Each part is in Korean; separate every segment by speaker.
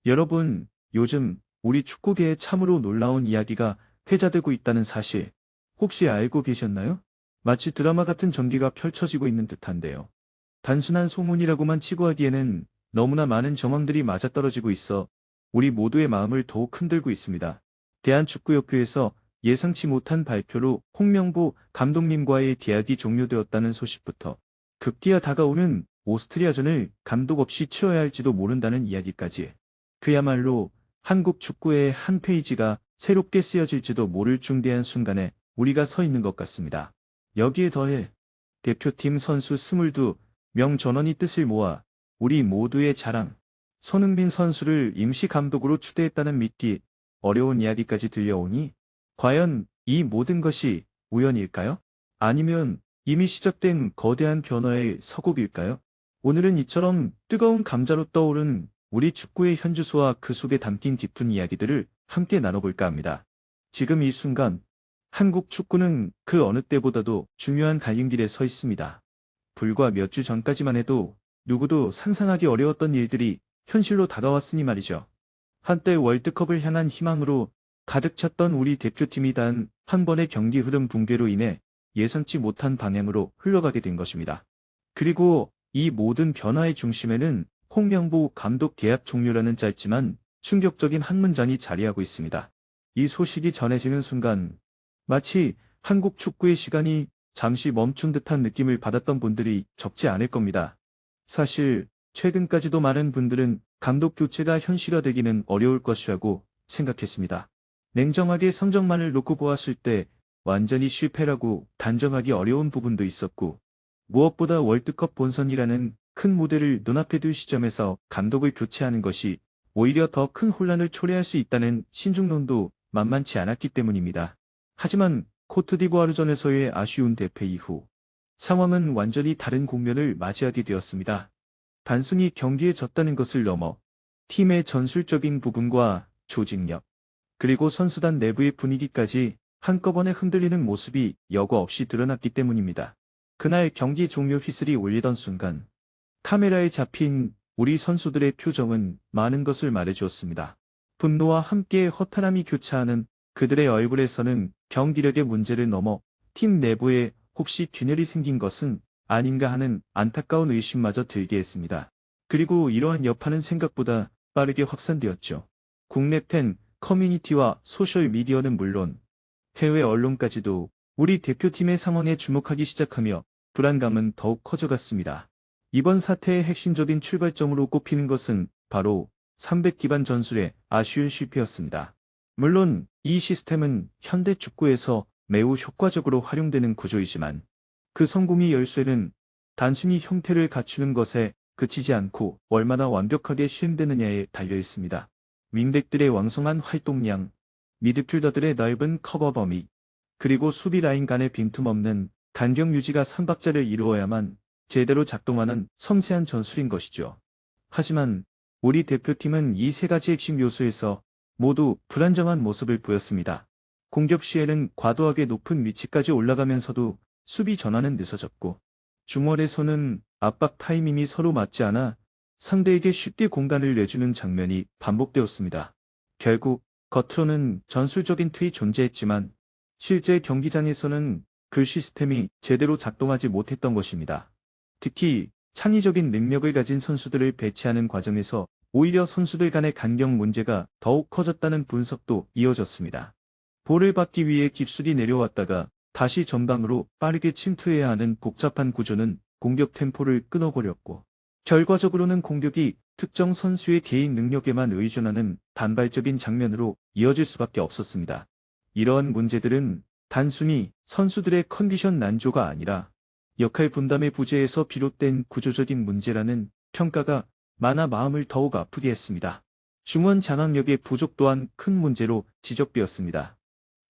Speaker 1: 여러분, 요즘 우리 축구계에 참으로 놀라운 이야기가 회자되고 있다는 사실, 혹시 알고 계셨나요? 마치 드라마 같은 전개가 펼쳐지고 있는 듯한데요. 단순한 소문이라고만 치고 하기에는 너무나 많은 정황들이 맞아떨어지고 있어 우리 모두의 마음을 더욱 흔들고 있습니다. 대한축구협회에서 예상치 못한 발표로 홍명보 감독님과의 계약이 종료되었다는 소식부터 급기야 다가오는 오스트리아전을 감독 없이 치러야 할지도 모른다는 이야기까지, 그야말로 한국 축구의 한 페이지가 새롭게 쓰여질지도 모를 중대한 순간에 우리가 서 있는 것 같습니다. 여기에 더해 대표팀 선수 22명 전원이 뜻을 모아 우리 모두의 자랑, 손흥민 선수를 임시 감독으로 추대했다는 믿기 어려운 이야기까지 들려오니, 과연 이 모든 것이 우연일까요? 아니면 이미 시작된 거대한 변화의 서곡일까요? 오늘은 이처럼 뜨거운 감자로 떠오른 우리 축구의 현주소와 그 속에 담긴 깊은 이야기들을 함께 나눠볼까 합니다. 지금 이 순간, 한국 축구는 그 어느 때보다도 중요한 갈림길에 서 있습니다. 불과 몇 주 전까지만 해도 누구도 상상하기 어려웠던 일들이 현실로 다가왔으니 말이죠. 한때 월드컵을 향한 희망으로 가득 찼던 우리 대표팀이 단 한 번의 경기 흐름 붕괴로 인해 예상치 못한 방향으로 흘러가게 된 것입니다. 그리고 이 모든 변화의 중심에는 홍명보 감독 계약 종료라는 짧지만 충격적인 한 문장이 자리하고 있습니다. 이 소식이 전해지는 순간 마치 한국 축구의 시간이 잠시 멈춘 듯한 느낌을 받았던 분들이 적지 않을 겁니다. 사실 최근까지도 많은 분들은 감독 교체가 현실화되기는 어려울 것이라고 생각했습니다. 냉정하게 성적만을 놓고 보았을 때 완전히 실패라고 단정하기 어려운 부분도 있었고, 무엇보다 월드컵 본선이라는 큰 무대를 눈앞에 둘 시점에서 감독을 교체하는 것이 오히려 더 큰 혼란을 초래할 수 있다는 신중론도 만만치 않았기 때문입니다. 하지만 코트디부아르전에서의 아쉬운 대패 이후 상황은 완전히 다른 국면을 맞이하게 되었습니다. 단순히 경기에 졌다는 것을 넘어 팀의 전술적인 부분과 조직력, 그리고 선수단 내부의 분위기까지 한꺼번에 흔들리는 모습이 여과 없이 드러났기 때문입니다. 그날 경기 종료 휘슬이 울리던 순간 카메라에 잡힌 우리 선수들의 표정은 많은 것을 말해주었습니다. 분노와 함께 허탈함이 교차하는 그들의 얼굴에서는 경기력의 문제를 넘어 팀 내부에 혹시 균열이 생긴 것은 아닌가 하는 안타까운 의심마저 들게 했습니다. 그리고 이러한 여파는 생각보다 빠르게 확산되었죠. 국내 팬 커뮤니티와 소셜 미디어는 물론 해외 언론까지도 우리 대표팀의 상황에 주목하기 시작하며 불안감은 더욱 커져갔습니다. 이번 사태의 핵심적인 출발점으로 꼽히는 것은 바로 300 기반 전술의 아쉬운 실패였습니다. 물론 이 시스템은 현대 축구에서 매우 효과적으로 활용되는 구조이지만, 그 성공의 열쇠는 단순히 형태를 갖추는 것에 그치지 않고 얼마나 완벽하게 시행되느냐에 달려 있습니다. 윙백들의 왕성한 활동량, 미드필더들의 넓은 커버 범위, 그리고 수비 라인 간의 빈틈없는 간격 유지가 삼박자를 이루어야만 제대로 작동하는 섬세한 전술인 것이죠. 하지만 우리 대표팀은 이 세 가지 핵심 요소에서 모두 불안정한 모습을 보였습니다. 공격 시에는 과도하게 높은 위치까지 올라가면서도 수비 전환은 늦어졌고, 중원에서는 압박 타이밍이 서로 맞지 않아 상대에게 쉽게 공간을 내주는 장면이 반복되었습니다. 결국 겉으로는 전술적인 틀이 존재했지만 실제 경기장에서는 그 시스템이 제대로 작동하지 못했던 것입니다. 특히 창의적인 능력을 가진 선수들을 배치하는 과정에서 오히려 선수들 간의 간격 문제가 더욱 커졌다는 분석도 이어졌습니다. 볼을 받기 위해 깊숙이 내려왔다가 다시 전방으로 빠르게 침투해야 하는 복잡한 구조는 공격 템포를 끊어버렸고, 결과적으로는 공격이 특정 선수의 개인 능력에만 의존하는 단발적인 장면으로 이어질 수밖에 없었습니다. 이러한 문제들은 단순히 선수들의 컨디션 난조가 아니라 역할 분담의 부재에서 비롯된 구조적인 문제라는 평가가 많아 마음을 더욱 아프게 했습니다. 중원 장악력의 부족 또한 큰 문제로 지적되었습니다.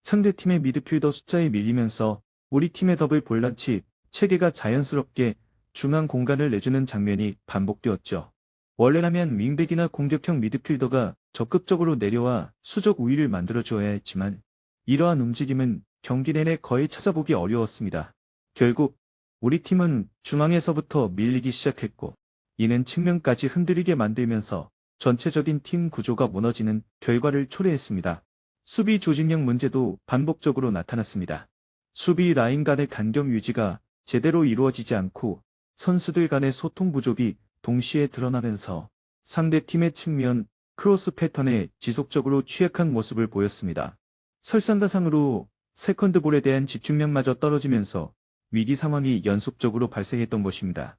Speaker 1: 상대팀의 미드필더 숫자에 밀리면서 우리 팀의 더블 볼란치 체계가 자연스럽게 중앙 공간을 내주는 장면이 반복되었죠. 원래라면 윙백이나 공격형 미드필더가 적극적으로 내려와 수적 우위를 만들어줘야 했지만, 이러한 움직임은 경기 내내 거의 찾아보기 어려웠습니다. 결국 우리 팀은 중앙에서부터 밀리기 시작했고, 이는 측면까지 흔들리게 만들면서 전체적인 팀 구조가 무너지는 결과를 초래했습니다. 수비 조직력 문제도 반복적으로 나타났습니다. 수비 라인 간의 간격 유지가 제대로 이루어지지 않고 선수들 간의 소통 부족이 동시에 드러나면서 상대팀의 측면 크로스 패턴에 지속적으로 취약한 모습을 보였습니다. 설상가상으로 세컨드볼에 대한 집중력마저 떨어지면서 위기 상황이 연속적으로 발생했던 것입니다.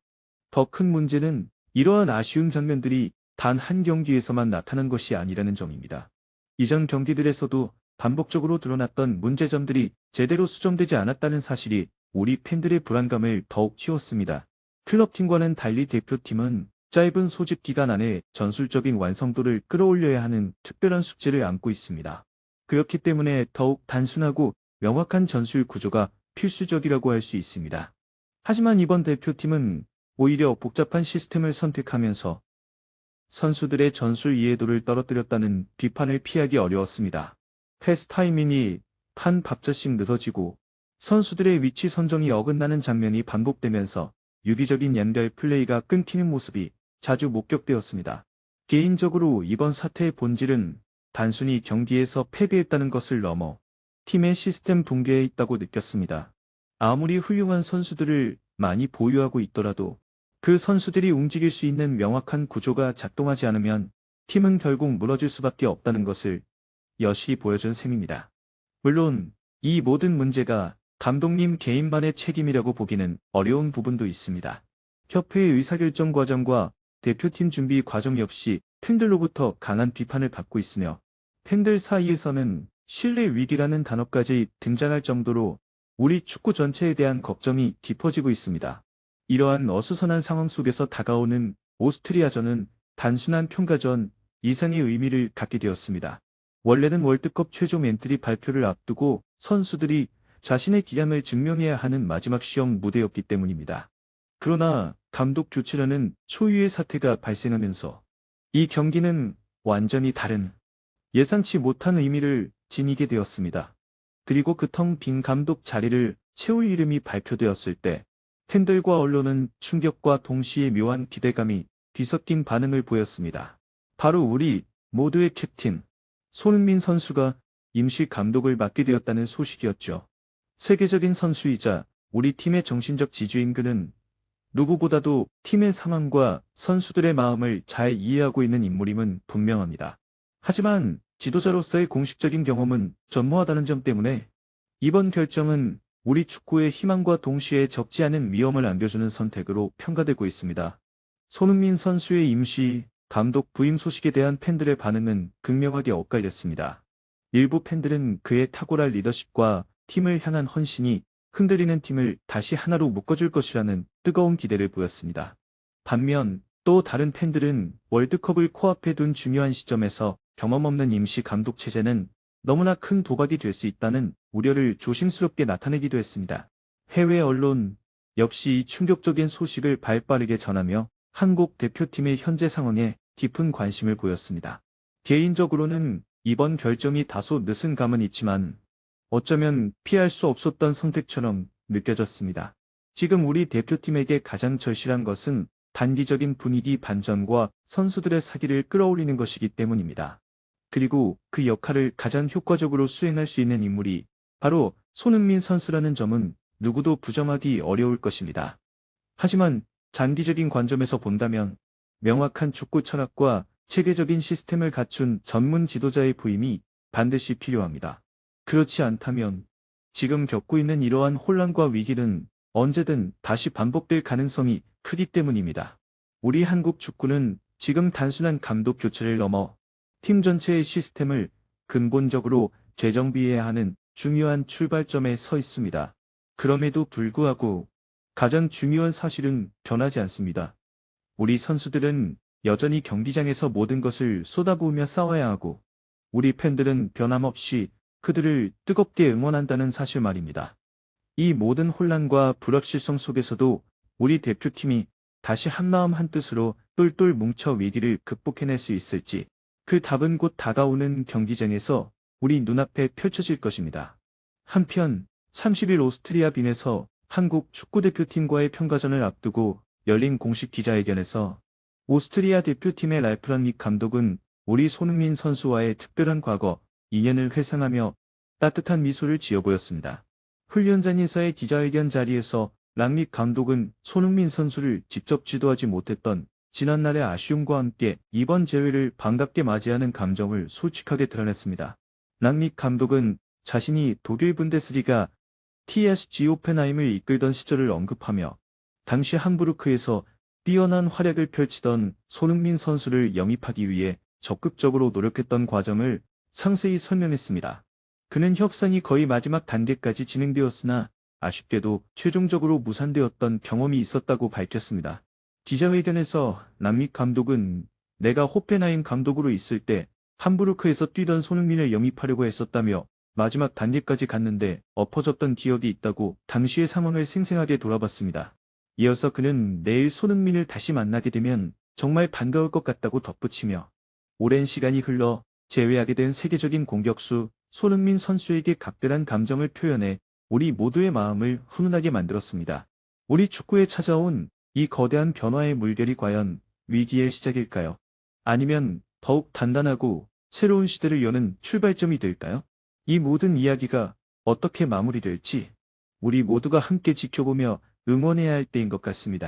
Speaker 1: 더 큰 문제는 이러한 아쉬운 장면들이 단 한 경기에서만 나타난 것이 아니라는 점입니다. 이전 경기들에서도 반복적으로 드러났던 문제점들이 제대로 수정되지 않았다는 사실이 우리 팬들의 불안감을 더욱 키웠습니다. 클럽팀과는 달리 대표팀은 짧은 소집 기간 안에 전술적인 완성도를 끌어올려야 하는 특별한 숙제를 안고 있습니다. 그렇기 때문에 더욱 단순하고 명확한 전술 구조가 필수적이라고 할 수 있습니다. 하지만 이번 대표팀은 오히려 복잡한 시스템을 선택하면서 선수들의 전술 이해도를 떨어뜨렸다는 비판을 피하기 어려웠습니다. 패스 타이밍이 한 박자씩 늦어지고 선수들의 위치 선정이 어긋나는 장면이 반복되면서 유기적인 연결 플레이가 끊기는 모습이 자주 목격되었습니다. 개인적으로 이번 사태의 본질은 단순히 경기에서 패배했다는 것을 넘어 팀의 시스템 붕괴에 있다고 느꼈습니다. 아무리 훌륭한 선수들을 많이 보유하고 있더라도 그 선수들이 움직일 수 있는 명확한 구조가 작동하지 않으면 팀은 결국 무너질 수밖에 없다는 것을 여실히 보여준 셈입니다. 물론 이 모든 문제가 감독님 개인만의 책임이라고 보기는 어려운 부분도 있습니다. 협회의 의사결정 과정과 대표팀 준비 과정 역시 팬들로부터 강한 비판을 받고 있으며 팬들 사이에서는 신뢰 위기라는 단어까지 등장할 정도로 우리 축구 전체에 대한 걱정이 깊어지고 있습니다. 이러한 어수선한 상황 속에서 다가오는 오스트리아전은 단순한 평가전 이상의 의미를 갖게 되었습니다. 원래는 월드컵 최종 엔트리 발표를 앞두고 선수들이 자신의 기량을 증명해야 하는 마지막 시험 무대였기 때문입니다. 그러나 감독 교체라는 초유의 사태가 발생하면서 이 경기는 완전히 다른 예상치 못한 의미를 지니게 되었습니다. 그리고 그 텅 빈 감독 자리를 채울 이름이 발표되었을 때 팬들과 언론은 충격과 동시에 묘한 기대감이 뒤섞인 반응을 보였습니다. 바로 우리 모두의 캡틴 손흥민 선수가 임시 감독을 맡게 되었다는 소식이었죠. 세계적인 선수이자 우리 팀의 정신적 지주인 그는 누구보다도 팀의 상황과 선수들의 마음을 잘 이해하고 있는 인물임은 분명합니다. 하지만 지도자로서의 공식적인 경험은 전무하다는 점 때문에 이번 결정은 우리 축구의 희망과 동시에 적지 않은 위험을 안겨주는 선택으로 평가되고 있습니다. 손흥민 선수의 임시 감독 부임 소식에 대한 팬들의 반응은 극명하게 엇갈렸습니다. 일부 팬들은 그의 탁월한 리더십과 팀을 향한 헌신이 흔들리는 팀을 다시 하나로 묶어줄 것이라는 뜨거운 기대를 보였습니다. 반면 또 다른 팬들은 월드컵을 코앞에 둔 중요한 시점에서 경험 없는 임시 감독 체제는 너무나 큰 도박이 될 수 있다는 우려를 조심스럽게 나타내기도 했습니다. 해외 언론 역시 이 충격적인 소식을 발빠르게 전하며 한국 대표팀의 현재 상황에 깊은 관심을 보였습니다. 개인적으로는 이번 결정이 다소 늦은 감은 있지만 어쩌면 피할 수 없었던 선택처럼 느껴졌습니다. 지금 우리 대표팀에게 가장 절실한 것은 단기적인 분위기 반전과 선수들의 사기를 끌어올리는 것이기 때문입니다. 그리고 그 역할을 가장 효과적으로 수행할 수 있는 인물이 바로 손흥민 선수라는 점은 누구도 부정하기 어려울 것입니다. 하지만 장기적인 관점에서 본다면 명확한 축구 철학과 체계적인 시스템을 갖춘 전문 지도자의 부임이 반드시 필요합니다. 그렇지 않다면 지금 겪고 있는 이러한 혼란과 위기는 언제든 다시 반복될 가능성이 크기 때문입니다. 우리 한국 축구는 지금 단순한 감독 교체를 넘어 팀 전체의 시스템을 근본적으로 재정비해야 하는 중요한 출발점에 서 있습니다. 그럼에도 불구하고 가장 중요한 사실은 변하지 않습니다. 우리 선수들은 여전히 경기장에서 모든 것을 쏟아부으며 싸워야 하고 우리 팬들은 변함없이 그들을 뜨겁게 응원한다는 사실 말입니다. 이 모든 혼란과 불확실성 속에서도 우리 대표팀이 다시 한마음 한뜻으로 똘똘 뭉쳐 위기를 극복해낼 수 있을지 그 답은 곧 다가오는 경기장에서 우리 눈앞에 펼쳐질 것입니다. 한편 30일 오스트리아 빈에서 한국 축구대표팀과의 평가전을 앞두고 열린 공식 기자회견에서 오스트리아 대표팀의 랄프 랑닉 감독은 우리 손흥민 선수와의 특별한 과거, 인연을 회상하며 따뜻한 미소를 지어 보였습니다. 훈련장에서의 기자회견 자리에서 랑닉 감독은 손흥민 선수를 직접 지도하지 못했던 지난날의 아쉬움과 함께 이번 재회를 반갑게 맞이하는 감정을 솔직하게 드러냈습니다. 랑닉 감독은 자신이 독일 분데스리가 TSG 호펜하임을 이끌던 시절을 언급하며 당시 함부르크에서 뛰어난 활약을 펼치던 손흥민 선수를 영입하기 위해 적극적으로 노력했던 과정을 상세히 설명했습니다. 그는 협상이 거의 마지막 단계까지 진행되었으나 아쉽게도 최종적으로 무산되었던 경험이 있었다고 밝혔습니다. 기자회견에서 랑닉 감독은 내가 호펜하임 감독으로 있을 때 함부르크에서 뛰던 손흥민을 영입하려고 했었다며 마지막 단계까지 갔는데 엎어졌던 기억이 있다고 당시의 상황을 생생하게 돌아봤습니다. 이어서 그는 내일 손흥민을 다시 만나게 되면 정말 반가울 것 같다고 덧붙이며 오랜 시간이 흘러 재회하게 된 세계적인 공격수 손흥민 선수에게 각별한 감정을 표현해 우리 모두의 마음을 훈훈하게 만들었습니다. 우리 축구에 찾아온 이 거대한 변화의 물결이 과연 위기의 시작일까요? 아니면 더욱 단단하고 새로운 시대를 여는 출발점이 될까요? 이 모든 이야기가 어떻게 마무리될지 우리 모두가 함께 지켜보며 응원해야 할 때인 것 같습니다.